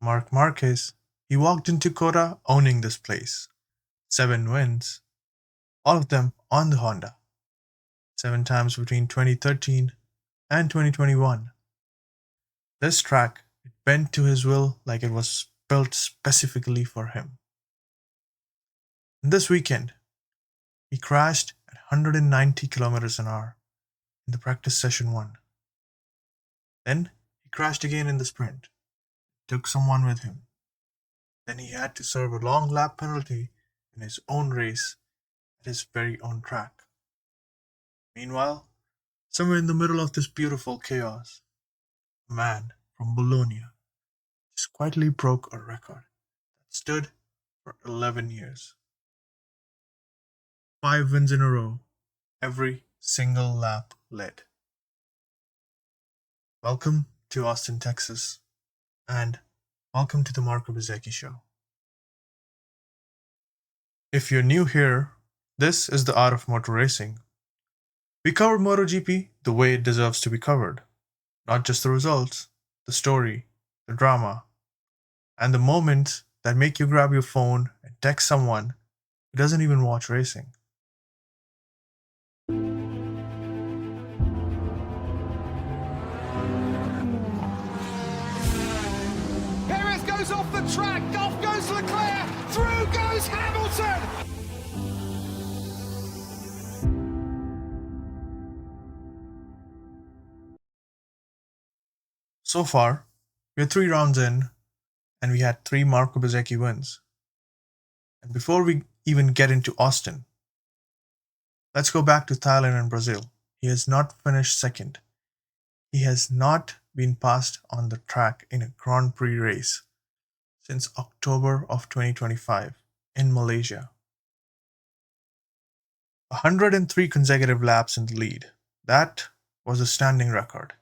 Marc Marquez, he walked into COTA owning this place. 7 wins, all of them on the Honda. 7 times between 2013 and 2021. This track, it bent to his will like it was built specifically for him. And this weekend, he crashed at 190 kilometers an hour in the practice session 1. Then he crashed again in the sprint, took someone with him. Then he had to serve a long lap penalty in his own race at his very own track. Meanwhile, somewhere in the middle of this beautiful chaos, a man from Bologna just quietly broke a record that stood for 11 years. 5 wins in a row, every single lap led. Welcome to Austin, Texas, and welcome to the Marco Bezzecchi Show. If you're new here, this is the art of motor racing. We cover MotoGP the way it deserves to be covered. Not just the results, the story, the drama, and the moments that make you grab your phone and text someone who doesn't even watch racing. Perez goes off the track, off goes Leclerc, through goes Hamilton! So far, we're 3 rounds in, and we had 3 Marco Bezzecchi wins. And before we even get into Austin, let's go back to Thailand and Brazil. He has not finished second. He has not been passed on the track in a Grand Prix race since October of 2025 in Malaysia. 103 consecutive laps in the lead. That was a standing record,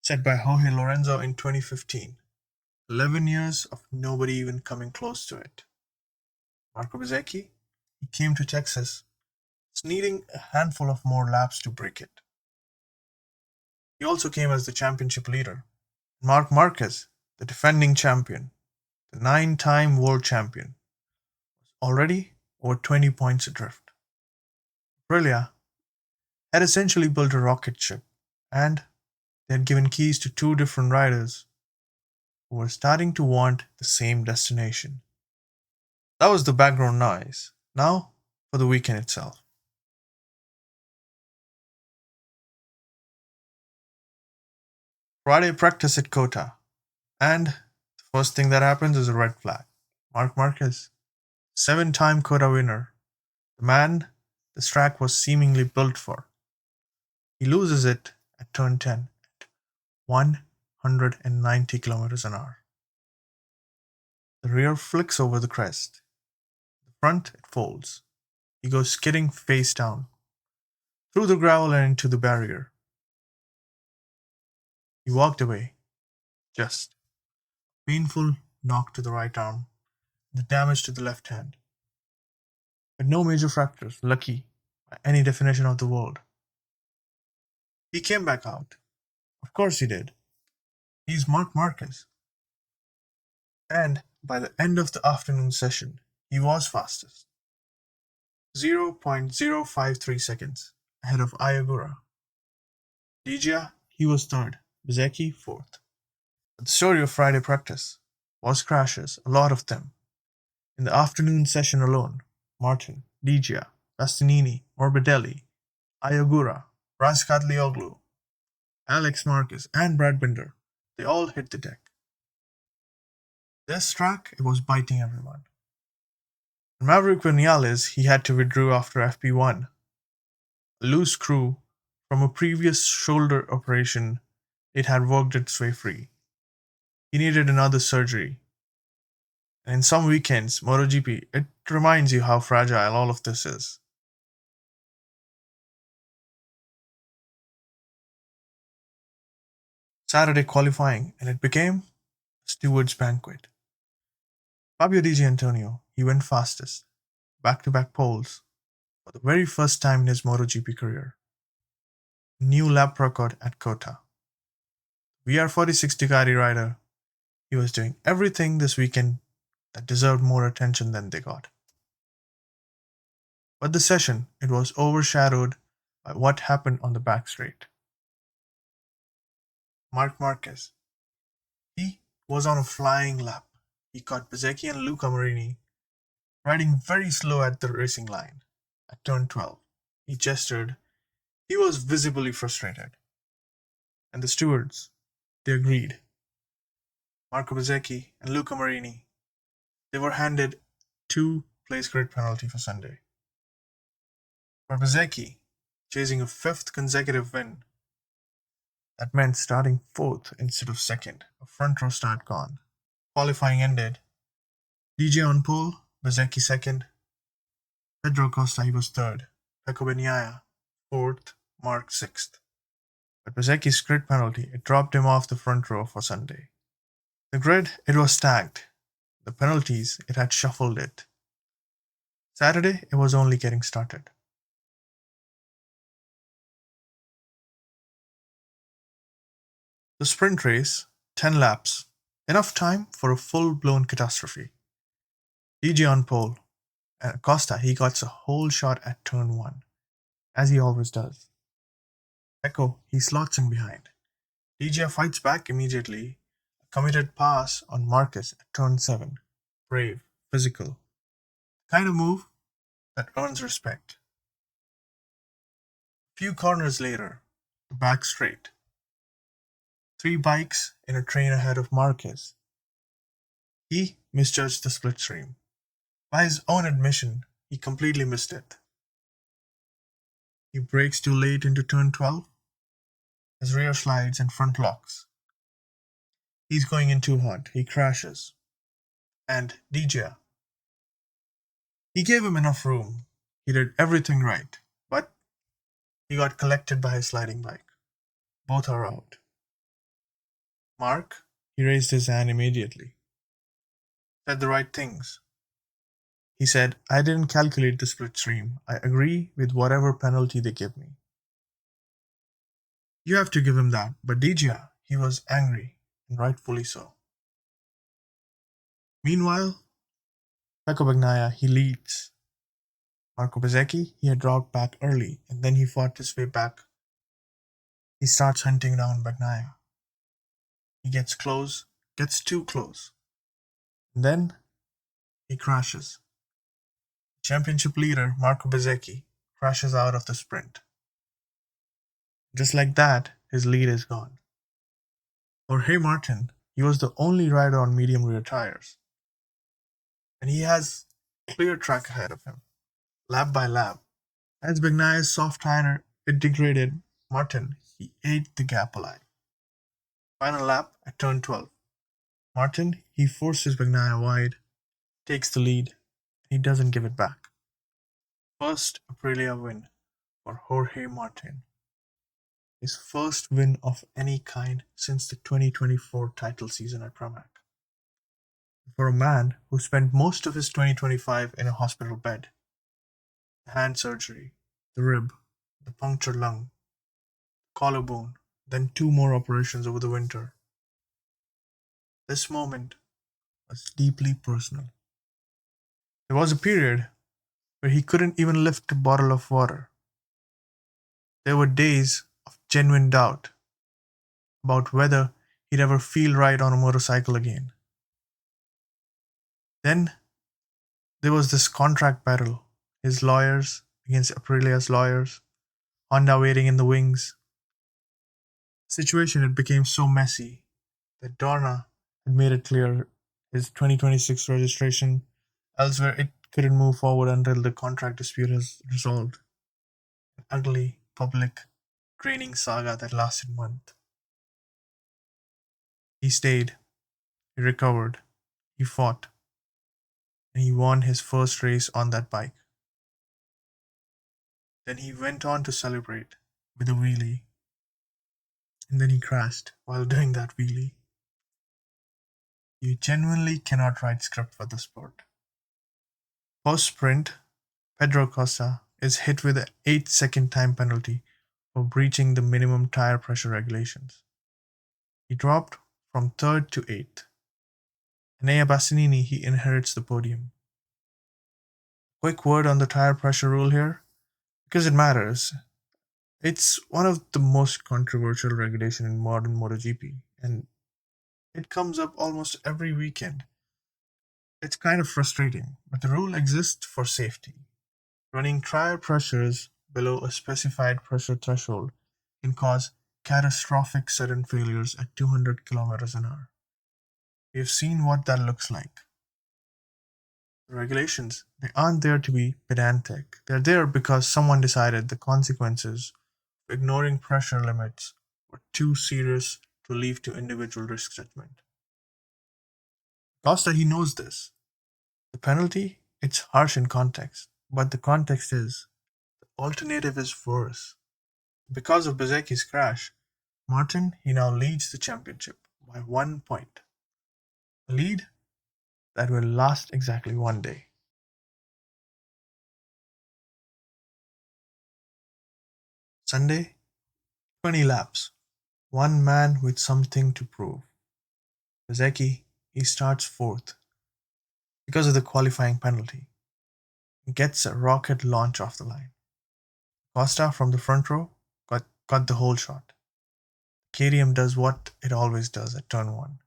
set by Jorge Lorenzo in 2015. 11 years of nobody even coming close to it. Marco Bezzecchi, he came to Texas, needing a handful of more laps to break it. He also came as the championship leader. Marc Marquez, the defending champion, the 9-time world champion, was already over 20 points adrift. Aprilia had essentially built a rocket ship, and they had given keys to 2 different riders who were starting to want the same destination. That was the background noise. Now for the weekend itself. Friday practice at COTA, and the first thing that happens is a red flag. Marc Marquez, 7-time COTA winner, the man this track was seemingly built for. He loses it at turn 10 at 190 kilometers an hour. The rear flicks over the crest. The front, it folds. He goes skidding face down, through the gravel and into the barrier. He walked away. Just a painful knock to the right arm, the damage to the left hand. But no major fractures, lucky by any definition of the word. He came back out. Of course he did. He's Marc Marquez. And by the end of the afternoon session, he was fastest. 0.053 seconds ahead of Ayagura. Diggia, he was third. Bezzecchi, fourth. But the story of Friday practice was crashes, a lot of them. In the afternoon session alone, Martin, Diggia, Bastianini, Morbidelli, Ayagura, Razgatlioglu, Alex Marquez, and Brad Binder, they all hit the deck. This track, it was biting everyone. And Maverick Vinales, he had to withdraw after FP1. A loose screw from a previous shoulder operation, it had worked its way free. He needed another surgery. And in some weekends, MotoGP, it reminds you how fragile all of this is. Saturday qualifying, and it became a steward's banquet. Fabio Di Giannantonio, he went fastest, back-to-back poles, for the very first time in his MotoGP career. New lap record at COTA. VR46 Ducati rider, He was doing everything this weekend that deserved more attention than they got. But the session, it was overshadowed by what happened on the back straight. Marc Marquez, he was on a flying lap. He caught Bezzecchi and Luca Marini riding very slow at the racing line. At turn 12, he gestured. He was visibly frustrated. And the stewards, they agreed. Marco Bezzecchi and Luca Marini, they were handed 2 place grid penalty for Sunday. For Bezzecchi, chasing a 5th consecutive win, that meant starting 4th instead of 2nd, a front row start gone. Qualifying ended. Diggia on pole, Bezzecchi 2nd, Pedro Acosta he was 3rd, Pecco Bagnaia 4th, Marc 6th. But Bezzecchi's grid penalty, it dropped him off the front row for Sunday. The grid, it was stacked. The penalties, it had shuffled it. Saturday, it was only getting started. The sprint race, 10 laps, enough time for a full-blown catastrophe. Diggia on pole, and Acosta, he got a whole shot at turn 1, as he always does. Pecco, he slots in behind. Diggia fights back immediately, a committed pass on Marquez at turn 7. Brave, physical. Kind of move that earns respect. Few corners later, the back straight. 3 bikes in a train ahead of Marquez. He misjudged the split stream. By his own admission, he completely missed it. He brakes too late into turn 12. His rear slides and front locks. He's going in too hard. He crashes. And Diggia, he gave him enough room. He did everything right. But he got collected by his sliding bike. Both are out. Marc, he raised his hand immediately. Said the right things. He said, I didn't calculate the split stream. I agree with whatever penalty they give me. You have to give him that. But Diggia, he was angry, and rightfully so. Meanwhile, Pecco Bagnaia, he leads. Marco Bezzecchi, he had dropped back early, and then he fought his way back. He starts hunting down Bagnaia. He gets close, gets too close. And then he crashes. Championship leader Marco Bezzecchi crashes out of the sprint. Just like that, his lead is gone. Jorge Martin, he was the only rider on medium rear tires. And he has clear track ahead of him, lap by lap. As Bagnaia's soft tire it degraded, Martin, he ate the gap alive. Final lap at turn 12. Martin, he forces Bagnaia wide, takes the lead, he doesn't give it back. First Aprilia win for Jorge Martin. His first win of any kind since the 2024 title season at Pramac. For a man who spent most of his 2025 in a hospital bed, the hand surgery, the rib, the punctured lung, collarbone, then 2 more operations over the winter. This moment was deeply personal. There was a period where he couldn't even lift a bottle of water. There were days of genuine doubt about whether he'd ever feel right on a motorcycle again. Then there was this contract battle, his lawyers against Aprilia's lawyers, Honda waiting in the wings. The situation had become so messy that Dorna had made it clear his 2026 registration elsewhere it couldn't move forward until the contract dispute is resolved. An ugly, public, draining saga that lasted months. He stayed, he recovered, he fought, and he won his first race on that bike. Then he went on to celebrate with a wheelie, and then he crashed while doing that wheelie. You genuinely cannot write script for the sport. Post sprint, Pedro Acosta is hit with an 8-second time penalty for breaching the minimum tire pressure regulations. He dropped from 3rd to 8th. Enea Bastianini, he inherits the podium. Quick word on the tire pressure rule here, because it matters. It's one of the most controversial regulation in modern MotoGP, and it comes up almost every weekend. It's kind of frustrating, but the rule exists for safety. Running tire pressures below a specified pressure threshold can cause catastrophic sudden failures at 200 kilometers an hour. We've seen what that looks like. The regulations, they aren't there to be pedantic. They're there because someone decided the consequences of ignoring pressure limits were too serious to leave to individual risk judgment. Costa, he knows this. The penalty, it's harsh in context, but the context is the alternative is worse. Because of Bezzecchi's crash, Martin, he now leads the championship by 1 point. A lead that will last exactly one day. Sunday, 20 laps. One man with something to prove. Bezzecchi, he starts fourth because of the qualifying penalty. He gets a rocket launch off the line. Costa from the front row got the whole shot. KTM does what it always does at turn 1.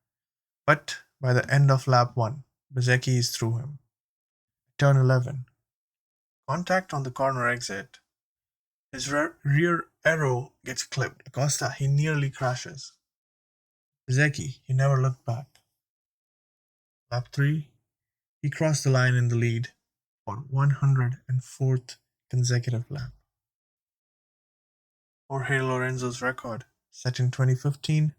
But by the end of lap 1, Bezzecchi is through him. Turn 11. Contact on the corner exit. His rear aero gets clipped. Acosta, he nearly crashes. Bezzecchi, he never looked back. Lap 3, he crossed the line in the lead for 104th consecutive lap. Jorge Lorenzo's record, set in 2015,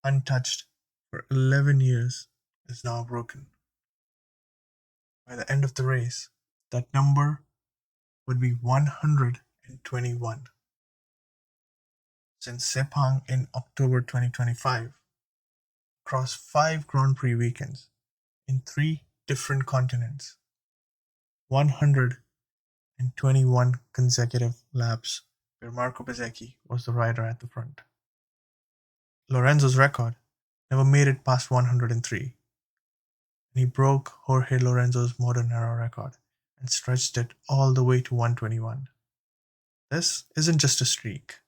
untouched for 11 years, is now broken. By the end of the race, that number would be 121. Since Sepang in October 2025, across 5 Grand Prix weekends in 3 different continents, 121 consecutive laps where Marco Bezzecchi was the rider at the front. Lorenzo's record never made it past 103, and he broke Jorge Lorenzo's modern era record and stretched it all the way to 121. This isn't just a streak,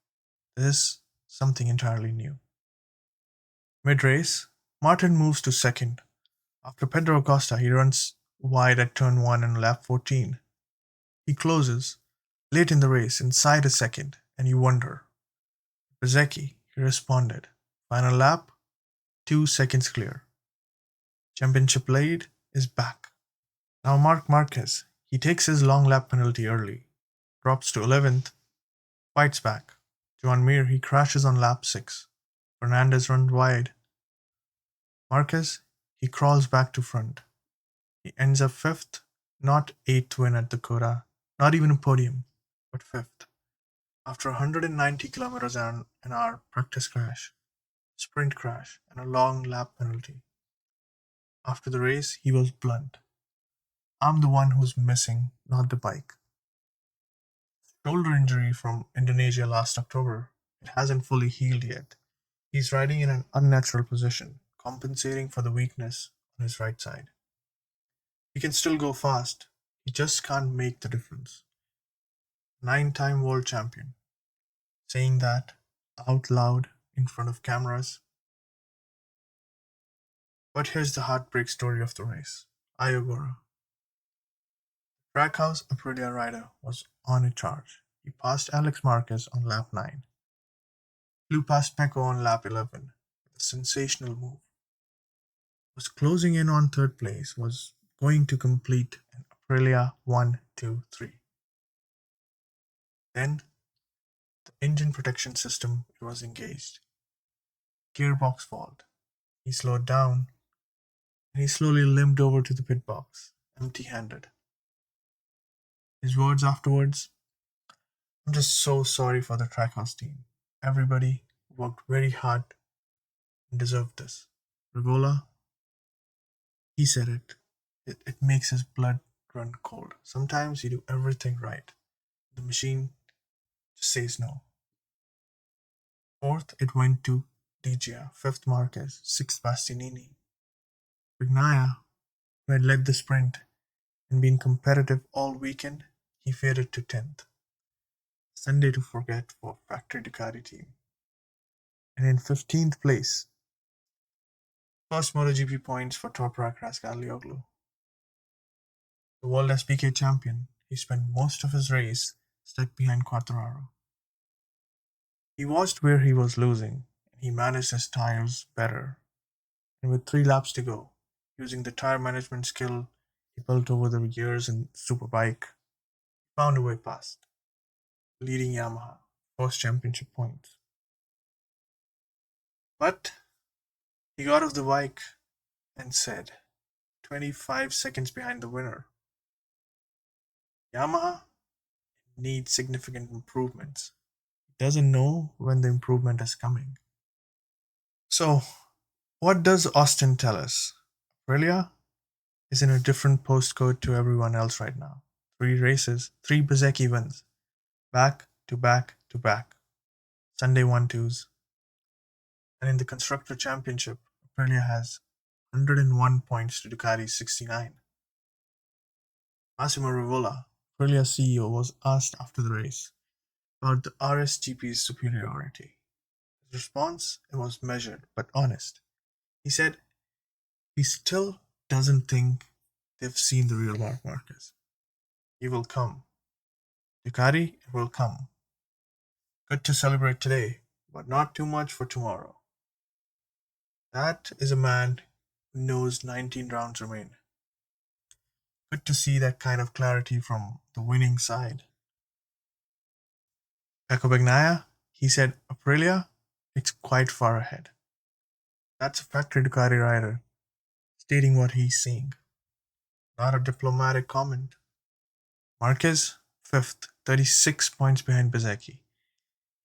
this is something entirely new. Mid-race, Martin moves to second. After Pedro Acosta, he runs wide at turn 1 and lap 14. He closes, late in the race, inside a second, and you wonder. Bezzecchi, he responded. Final lap, 2 seconds clear. Championship lead is back. Now Marc Marquez, he takes his long lap penalty early, drops to 11th, fights back. Joan Mir, he crashes on lap 6. Fernandez runs wide. Marquez, he crawls back to front. He ends up 5th, not 8th win at the COTA, not even a podium, but 5th. After 190 kilometers an hour practice crash, sprint crash, and a long lap penalty. After the race, he was blunt. I'm the one who's missing, not the bike. Shoulder injury from Indonesia last October, it hasn't fully healed yet. He's riding in an unnatural position, compensating for the weakness on his right side. He can still go fast, he just can't make the difference. 9-time world champion, saying that out loud in front of cameras. But here's the heartbreak story of the race. Ayogura. Trackhouse Aprilia rider was on a charge. He passed Alex Marquez on lap 9. Flew past Pecco on lap 11 with a sensational move. Was closing in on third place, was going to complete an Aprilia 1-2-3. Then, the engine protection system was engaged. Gearbox fault. He slowed down and he slowly limped over to the pit box, empty-handed. His words afterwards, I'm just so sorry for the Trackhouse team. Everybody worked very hard and deserved this. Rivola, he said it. It makes his blood run cold. Sometimes you do everything right. The machine just says no. 4th, it went to Diggia. 5th, Marquez. 6th, Bastianini. Bagnaia, who had led the sprint and been competitive all weekend, he faded to 10th. Sunday to forget for Factory Ducati team. And in 15th place, first MotoGP points for Toprak Razgatlioglu. The World SPK champion, he spent most of his race stuck behind Quartararo. He watched where he was losing, and he managed his tires better. And with 3 laps to go, using the tire management skill he built over the years in Superbike, he found a way past, leading Yamaha, first championship points. But he got off the bike and said, 25 seconds behind the winner. Yamaha needs significant improvements. He doesn't know when the improvement is coming. So, what does Austin tell us? Aprilia is in a different postcode to everyone else right now. 3 races, 3 Bezzecchi wins. Back to back to back. Sunday 1-2s. And in the Constructor Championship, Aprilia has 101 points to Ducati's 69. Massimo Rivola, Aprilia CEO, was asked after the race about the RSGP's superiority. His response, it was measured but honest. He said he still doesn't think they've seen the real Marc Marquez. He will come. Ducati, it will come. Good to celebrate today, but not too much for tomorrow. That is a man who knows 19 rounds remain. Good to see that kind of clarity from the winning side. Pecco Bagnaia, he said Aprilia, it's quite far ahead. That's a factory Ducati rider stating what he's seeing. Not a diplomatic comment. Marquez, 5th, 36 points behind Bezzecchi.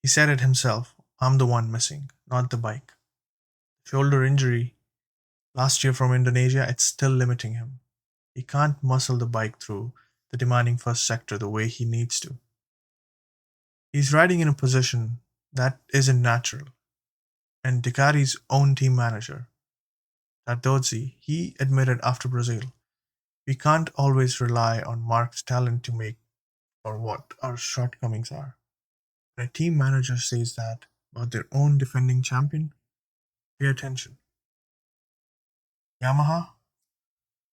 He said it himself, I'm the one missing, not the bike. Shoulder injury last year from Indonesia, it's still limiting him. He can't muscle the bike through the demanding first sector the way he needs to. He's riding in a position that isn't natural. And Ducati's own team manager, Tardozzi, he admitted after Brazil, we can't always rely on Marc's talent to make or what our shortcomings are. When a team manager says that about their own defending champion, pay attention. Yamaha,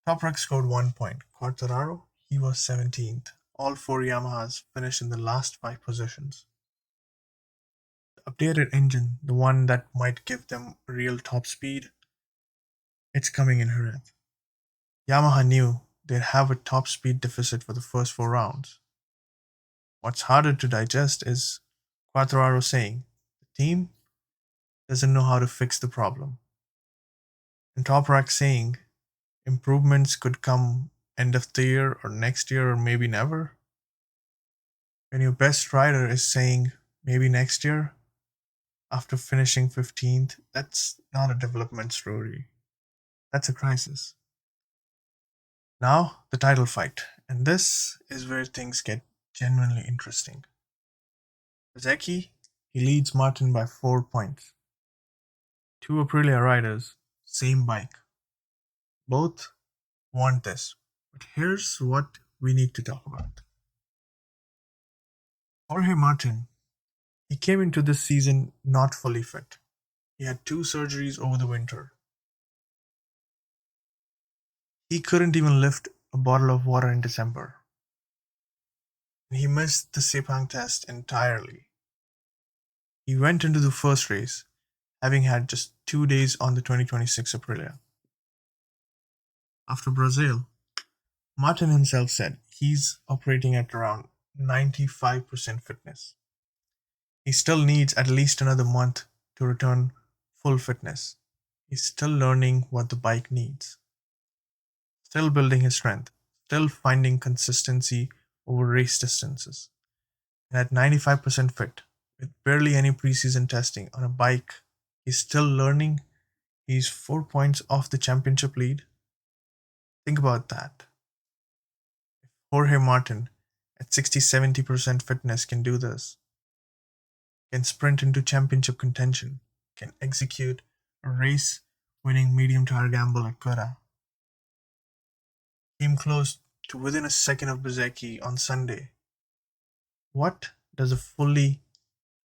Toprak scored 1 point. Quartararo, he was 17th. All 4 Yamahas finished in the last 5 positions. The updated engine, the one that might give them real top speed, it's coming in Jerez. Yamaha knew they'd have a top speed deficit for the first 4 rounds. What's harder to digest is Quartararo saying the team doesn't know how to fix the problem. And Toprak saying improvements could come end of the year or next year or maybe never. When your best rider is saying maybe next year after finishing 15th, that's not a development story. That's a crisis. Now, the title fight. And this is where things get genuinely interesting. Bezzecchi, he leads Martin by 4 points. 2 Aprilia riders, same bike. Both want this. But here's what we need to talk about. Jorge Martin, he came into this season not fully fit. He had 2 surgeries over the winter. He couldn't even lift a bottle of water in December. He missed the Sepang test entirely. He went into the first race, having had just 2 days on the 2026 Aprilia. After Brazil, Martin himself said he's operating at around 95% fitness. He still needs at least another month to return full fitness. He's still learning what the bike needs. Still building his strength. Still finding consistency over race distances. And at 95% fit, with barely any preseason testing on a bike he's still learning, he's 4 points off the championship lead. Think about that. If Jorge Martin at 60-70% fitness can do this, can sprint into championship contention, can execute a race winning medium tire gamble at COTA, came close to within a second of Bezzecchi on Sunday. What does a fully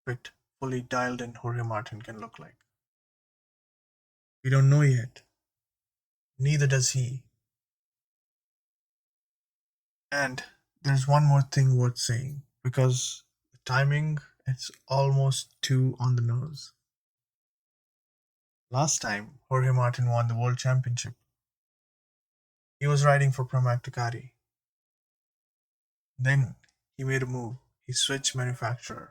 fit, fully dialed in Jorge Martin can look like? We don't know yet. Neither does he. And there's one more thing worth saying, because the timing is almost too on the nose. Last time Jorge Martin won the World Championship, he was riding for Pramac Ducati. Then he made a move. He switched manufacturer.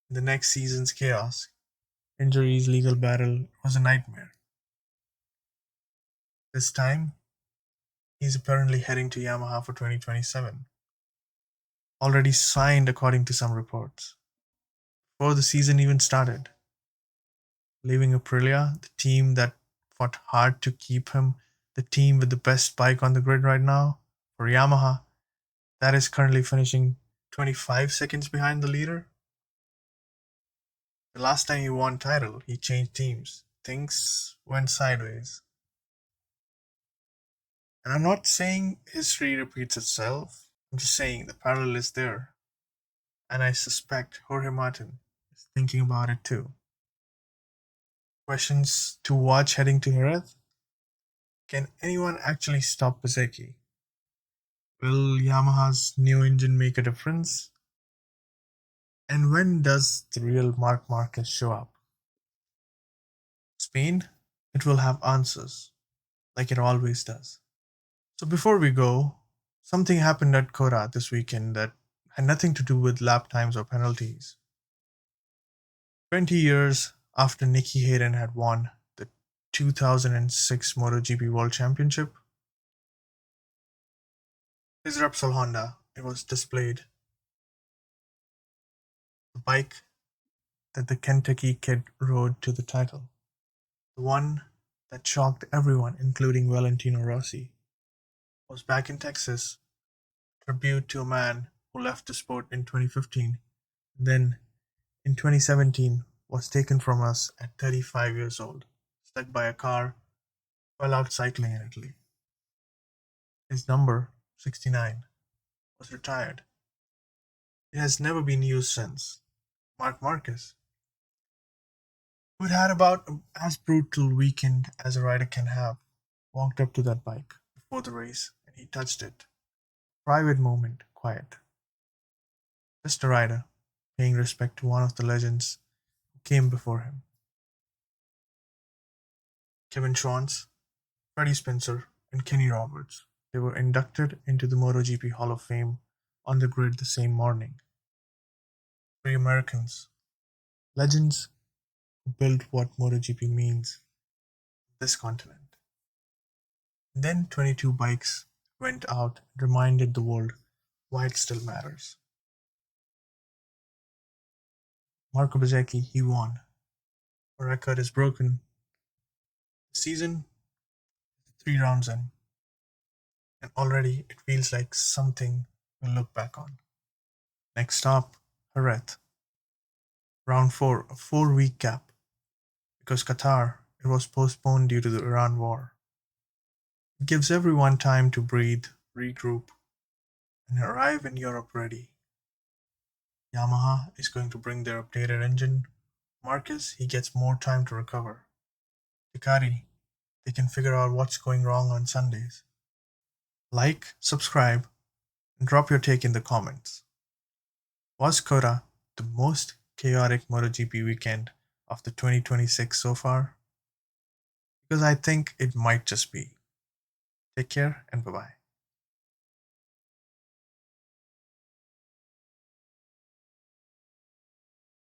The next season's chaos, injuries, legal battle was a nightmare. This time, he's apparently heading to Yamaha for 2027. Already signed according to some reports. Before the season even started. Leaving Aprilia, the team that fought hard to keep him, the team with the best bike on the grid right now, for Yamaha, that is currently finishing 25 seconds behind the leader. The last time he won title, he changed teams. Things went sideways. And I'm not saying history repeats itself. I'm just saying the parallel is there. And I suspect Jorge Martin is thinking about it too. Questions to watch heading to Jerez? Can anyone actually stop Bezzecchi? Will Yamaha's new engine make a difference? And when does the real Marc Marquez show up? Spain, it will have answers, like it always does. So before we go, something happened at COTA this weekend that had nothing to do with lap times or penalties. 20 years after Nicky Hayden had won the 2006 MotoGP World Championship, his Repsol Honda, it was displayed. The bike that the Kentucky kid rode to the title. The one that shocked everyone, including Valentino Rossi, was back in Texas, tribute to a man who left the sport in 2015, then in 2017 was taken from us at 35 years old, stuck by a car while out cycling in Italy. His number, 69, was retired. It has never been used since. Marc Marquez, who had about as brutal weekend as a rider can have, walked up to that bike before the race and he touched it. Private moment, quiet. Just a rider, paying respect to one of the legends who came before him. Kevin Schwantz, Freddie Spencer, and Kenny Roberts. They were inducted into the MotoGP Hall of Fame on the grid the same morning. 3 Americans, legends who built what MotoGP means on this continent. And then 22 bikes went out and reminded the world why it still matters. Marco Bezzecchi, he won. A record is broken. The season, 3 rounds in, and already it feels like something we'll look back on. Next stop, Jerez. Round 4, a 4-week gap. Because Qatar, it was postponed due to the Iran war. It gives everyone time to breathe, regroup, and arrive in Europe ready. Yamaha is going to bring their updated engine. Marquez, he gets more time to recover. Ducati, they can figure out what's going wrong on Sundays. Like, subscribe, and drop your take in the comments. Was COTA the most chaotic MotoGP weekend of the 2026 so far? Because I think it might just be. Take care and bye-bye.